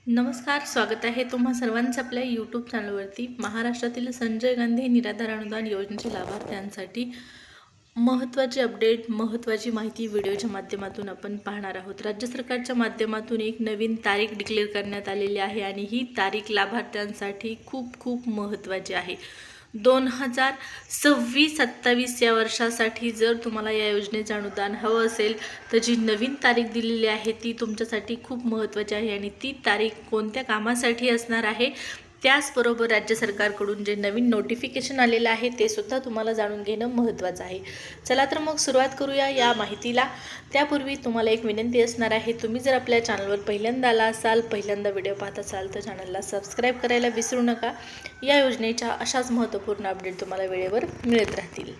नमस्कार, स्वागत आहे तुम्हा सर्वांचं आपल्या यूट्यूब चॅनलवरती। महाराष्ट्रातील संजय गांधी निराधार अनुदान योजनेच्या लाभार्थ्यांसाठी महत्त्वाचे अपडेट, महत्त्वाची माहिती व्हिडिओच्या माध्यमातून आपण पाहणार आहोत। राज्य सरकारच्या माध्यमातून एक नवीन तारीख डिक्लेअर करण्यात आलेली आहे आणि ही तारीख लाभार्थ्यांसाठी खूप महत्त्वाची आहे। 2026-27 या वर्षासाठी जर तुम्हाला या योजनेचे अनुदान हवं असेल तर जी नवीन तारीख दिलेली आहे ती तुमच्यासाठी खूप महत्त्वाची आहे आणि ती तारीख कोणत्या कामासाठी असणार आहे, त्याचबरोबर राज्य सरकारकडून जे नवीन नोटिफिकेशन आलेलं आहे ते सुद्धा तुम्हाला जाणून घेणं महत्त्वाचं आहे। चला तर मग सुरुवात करूया या माहितीला। त्यापूर्वी तुम्हाला एक विनंती असणार आहे, तुम्ही जर आपल्या चॅनलवर पहिल्यांदा आला असाल, पहिल्यांदा व्हिडिओ पाहत असाल तर चॅनलला सबस्क्राईब करायला विसरू नका। या योजनेच्या अशाच महत्त्वपूर्ण अपडेट तुम्हाला वेळेवर मिळत राहतील।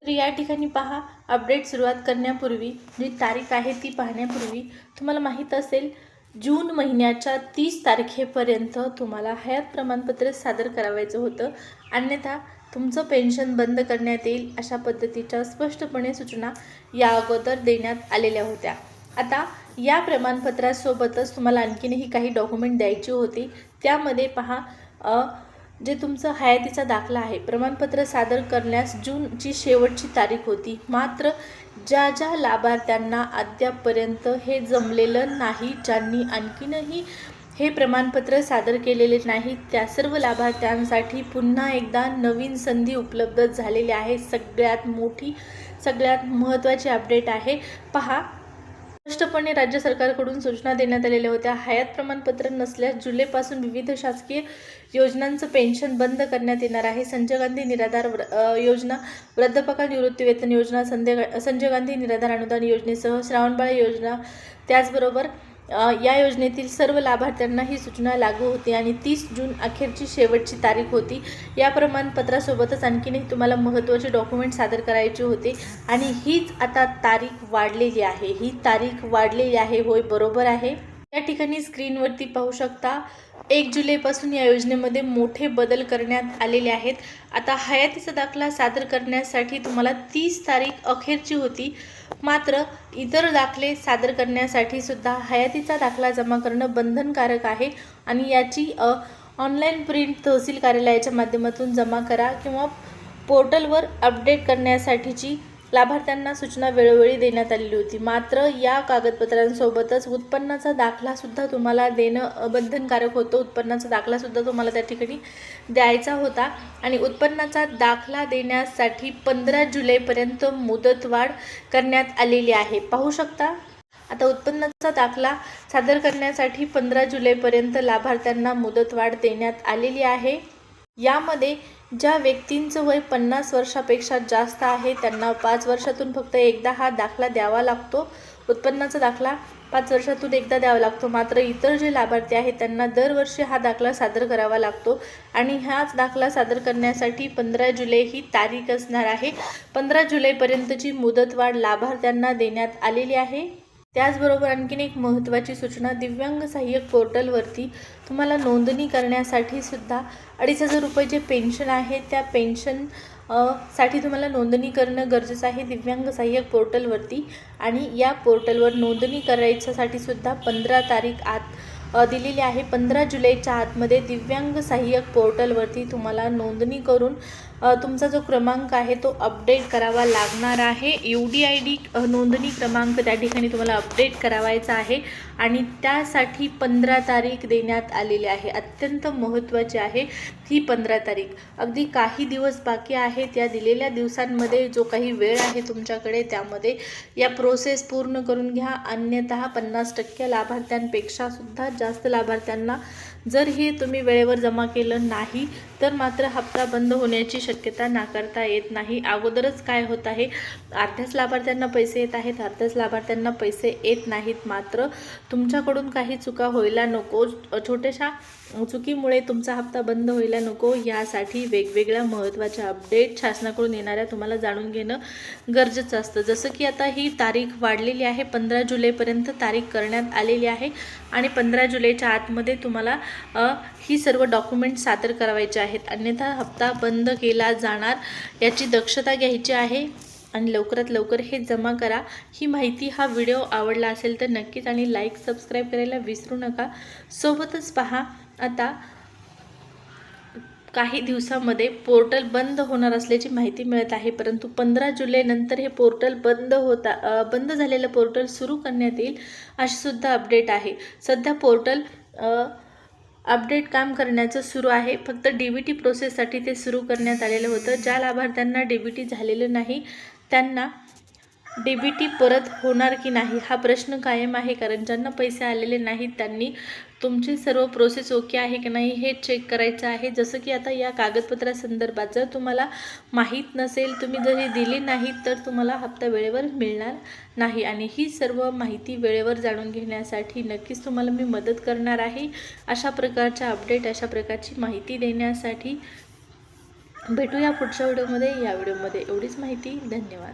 तर या ठिकाणी पहा, अपडेट सुरुवात करण्यापूर्वी जी तारीख आहे ती पाहण्यापूर्वी तुम्हाला माहीत असेल जून महिन्याच्या 30 तारखेपर्यंत तुम्हाला हयात प्रमाणपत्र सादर करावायचं होतं, अन्यथा तुमचं पेन्शन बंद करण्यात येईल अशा पद्धतीच्या स्पष्टपणे सूचना या अगोदर देण्यात आलेल्या होत्या। आता या प्रमाणपत्रासोबतच तुम्हाला आणखीनही काही डॉक्युमेंट द्यायची होती। त्यामध्ये पहा, जे तुमचं हयातीचा दाखला आहे, प्रमाणपत्र सादर करण्यास जूनची शेवटची तारीख होती, मात्र ज्या लाभार्थ्यांना अद्यापपर्यंत हे जमलेलं नाही, ज्यांनी आणखीनही हे प्रमाणपत्र सादर केलेले नाही, त्या सर्व लाभार्थ्यांसाठी पुन्हा एकदा नवीन संधी उपलब्ध झालेली आहे। सगळ्यात मोठी, सगळ्यात महत्त्वाची अपडेट आहे। पहा, स्पष्टपणे राज्य सरकारकडून सूचना देण्यात आलेल्या होत्या। हयात प्रमाणपत्र नसल्यास जुलैपासून विविध शासकीय योजनांचं पेन्शन बंद करण्यात येणार आहे। संजय गांधी निराधार योजना, वृद्धापकाळ निवृत्तीवेतन योजना, संजय गांधी निराधार अनुदान योजनेसह श्रावणबाळ योजना, त्याचबरोबर या योजनेतील सर्व लाभार्थ्यांना ही सूचना लागू होती आणि 30 जून अखेरची शेवटची तारीख होती। या प्रमाणपत्रासोबतच आणखीनही तुम्हाला महत्त्वाचे डॉक्युमेंट सादर करायचे होते आणि हीच आता तारीख वाढलेली आहे। ही तारीख वाढलेली आहे, होय बरोबर आहे। या ठिकाणी स्क्रीनवरती पाहू शकता, 1 जुलैपासून या योजनेमध्ये मोठे बदल करण्यात आलेले आहेत। आता हयातीचा दाखला सादर करण्यासाठी तुम्हाला 30 तारीख अखेरची होती, मात्र इतर दाखले सादर करण्यासाठी सुद्धा हयातीचा दाखला जमा करणं बंधनकारक आहे आणि याची ऑनलाईन प्रिंट तहसील कार्यालयाच्या माध्यमातून जमा करा किंवा पोर्टलवर अपडेट करण्यासाठीची लाभार्थ्यांना सूचना वेळोवेळी देण्यात आलेली होती। मात्र या कागदपत्रांसोबतच उत्पन्नाचा दाखलासुद्धा तुम्हाला देणं बंधनकारक होतं। उत्पन्नाचा दाखलासुद्धा तुम्हाला त्या ठिकाणी द्यायचा होता आणि उत्पन्नाचा दाखला देण्यासाठी 15 जुलैपर्यंत मुदतवाढ करण्यात आलेली आहे। पाहू शकता, आता उत्पन्नाचा दाखला सादर करण्यासाठी 15 जुलैपर्यंत लाभार्थ्यांना मुदतवाढ देण्यात आलेली आहे। यामध्ये ज्या व्यक्तींचं वय 50 वर्षापेक्षा जास्त आहे त्यांना 5 वर्षातून फक्त एकदा हा दाखला द्यावा लागतो। उत्पन्नाचा दाखला 5 वर्षातून एकदा द्यावा लागतो, मात्र इतर जे लाभार्थी आहेत त्यांना दरवर्षी हा दाखला सादर करावा लागतो आणि हाच दाखला सादर करण्यासाठी 15 जुलै ही तारीख असणार आहे। 15 जुलैपर्यंतची मुदतवाढ लाभार्थ्यांना देण्यात आलेली आहे। त्याचबरोबर आणखीन एक महत्त्वाची सूचना, दिव्यांग सहाय्यक पोर्टलवरती तुम्हाला नोंदणी करण्यासाठी सुद्धा 2,500 रुपये जे पेन्शन आहे त्या पेन्शन साठी तुम्हाला नोंदणी करणं गरजेचं आहे दिव्यांग सहाय्यक पोर्टलवरती आणि या पोर्टलवर नोंदणी करायच्यासाठी सुद्धा 15 तारीख आत दिलेली आहे। 15 जुलैच्या आतमध्ये दिव्यांग सहाय्यक पोर्टलवरती तुम्हाला नोंदणी करून तुमचा जो क्रमांक आहे तो अपडेट करावा लागणार आहे। UDID नोंदणी क्रमांक त्या ठिकाणी तुम्हाला अपडेट करावायचा आहे आणि त्यासाठी 15 तारीख देण्यात आलेली आहे। अत्यंत महत्त्वाची आहे ही 15 तारीख। अगदी काही दिवस बाकी आहेत। या दिलेल्या दिवसांमध्ये जो काही वेळ आहे तुमच्याकडे त्यामध्ये या प्रोसेस पूर्ण करून घ्या, अन्यथा 50% लाभार्थ्यांपेक्षा सुद्धा जास्त लाभार्थ्यांना जर हे तुम्ही वेळेवर जमा केलं नाही तर मात्र हप्ता बंद होण्याची शक्यता नाकारता येत नाही। अगोदरच काय होत आहे, अर्ध्याच लाभार्थ्यांना पैसे येत आहेत, अर्ध्याच लाभार्थ्यांना पैसे येत नाहीत। मात्र तुमच्याकडून काही चुका व्हायला नको, छोट्याशा चुकीमुळे तुमचा हप्ता बंद व्हायला नको, यासाठी वेगवेगळ्या महत्त्वाच्या अपडेट शासनाकडून येणाऱ्या तुम्हाला जाणून घेणं गरजेचं असतं। जसं की आता ही तारीख वाढलेली आहे, 15 जुलैपर्यंत तारीख करण्यात आलेली आहे आणि 15 जुलैच्या आतमध्ये तुम्हाला ही सर्व डॉक्युमेंट सादर करायचे आहेत, अन्यथा हप्ता बंद केला जाणार, याची दक्षता घ्यायची आहे। आणि लवकरात लवकर हे जमा करा. ही माहिती, हा व्हिडिओ आवडला असेल तर नक्कीच आणि लाईक सबस्क्राईब करायला विसरू नका. सोबतच पहा, आता काही दिवसामध्ये पोर्टल बंद होणार असल्याची माहिती मिळत आहे, परंतु 15 जुलैनंतर हे पोर्टल बंद झालेलं पोर्टल सुरू करण्यात येईल अशी सुद्धा अपडेट आहे. सध्या पोर्टल अपडेट काम करण्याचं सुरू आहे. फक्त DBT प्रोसेससाठी ते सुरू करण्यात आलेलं होतं. ज्या लाभार्थ्यांना DBT झालेलं नाही त्यांना DBT परत होणार की नाही हा प्रश्न कायम आहे, कारण ज्यांना पैसे आलेले नाहीत त्यांनी तुमची सर्व प्रोसेस ओके आहे की नाही हे चेक करायचं आहे. जसं की आता या कागदपत्रासंदर्भात जर तुम्हाला माहीत नसेल, तुम्ही जरी दिली नाहीत तर तुम्हाला हप्ता वेळेवर मिळणार नाही. आणि ही सर्व माहिती वेळेवर जाणून घेण्यासाठी नक्कीच तुम्हाला मी मदत करणार आहे. अशा प्रकारच्या अपडेट, अशा प्रकारची माहिती देण्यासाठी भेटूया पुढच्या व्हिडिओमध्ये. या व्हिडिओमध्ये एवढीच माहिती. धन्यवाद.